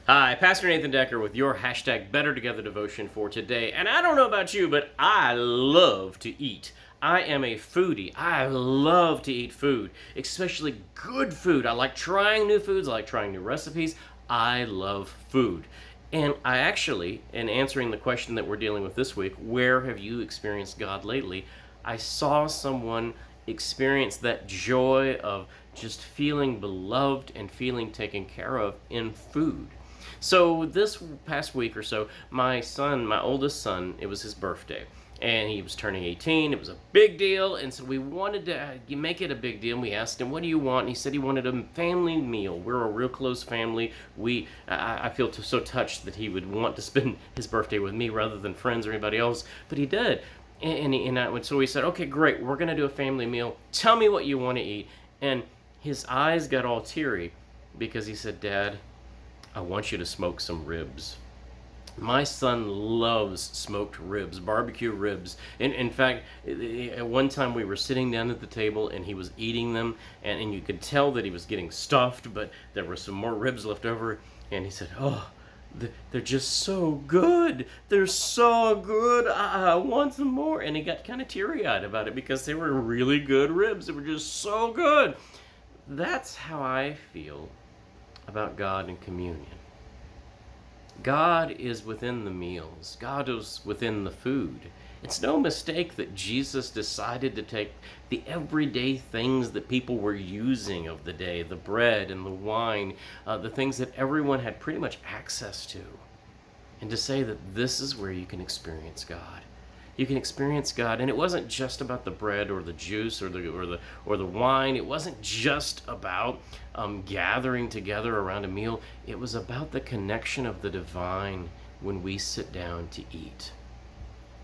Hi, Pastor Nathan Decker with your hashtag Better Together devotion for today. And I don't know about you, but I love to eat. I am a foodie. I love to eat food, especially good food. I like trying new foods. I like trying new recipes. I love food. And I actually, in answering the question that we're dealing with this week, where have you experienced God lately? I saw someone experience that joy of just feeling beloved and feeling taken care of in food. So this past week or so, my son, my oldest son, it was his birthday. And he was turning 18. It was a big deal. And so we wanted to make it a big deal. And we asked him, what do you want? And he said he wanted a family meal. We're a real close family. I feel so touched that he would want to spend his birthday with me rather than friends or anybody else. But he did. So we said, okay, great. We're going to do a family meal. Tell me what you want to eat. And his eyes got all teary because he said, Dad, I want you to smoke some ribs. My son loves smoked ribs, barbecue ribs. And in fact, at one time we were sitting down at the table and he was eating them, and you could tell that he was getting stuffed, but there were some more ribs left over. And he said, oh, they're just so good. They're so good. I want some more. And he got kind of teary-eyed about it because they were really good ribs. They were just so good. That's how I feel about God and communion. God is within the meals. God is within the food. It's no mistake that Jesus decided to take the everyday things that people were using of the day, the bread and the wine, the things that everyone had pretty much access to, and to say that this is where you can experience God. You can experience God, and it wasn't just about the bread or the juice or the wine. It wasn't just about gathering together around a meal. It was about the connection of the divine when we sit down to eat.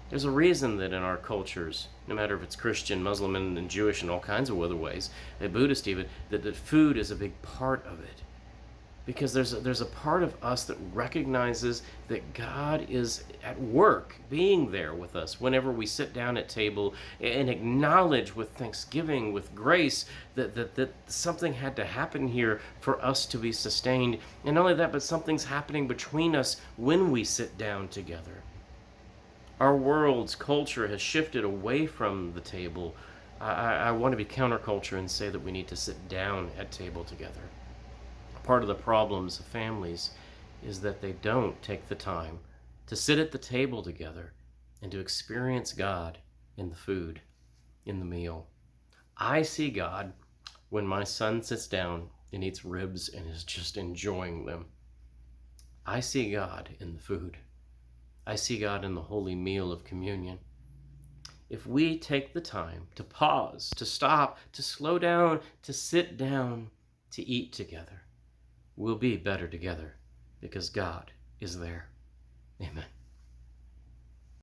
There's a reason that in our cultures, no matter if it's Christian, Muslim, and Jewish, and all kinds of other ways, Buddhist even, that food is a big part of it. Because there's a part of us that recognizes that God is at work, being there with us whenever we sit down at table, and acknowledge with thanksgiving, with grace, that something had to happen here for us to be sustained. And not only that, but something's happening between us when we sit down together. Our world's culture has shifted away from the table. I want to be counterculture and say that we need to sit down at table together. Part of the problems of families is that they don't take the time to sit at the table together and to experience God in the food, in the meal. I see God when my son sits down and eats ribs and is just enjoying them. I see God in the food. I see God in the holy meal of communion. If we take the time to pause, to stop, to slow down, to sit down, to eat together, we'll be better together because God is there. Amen.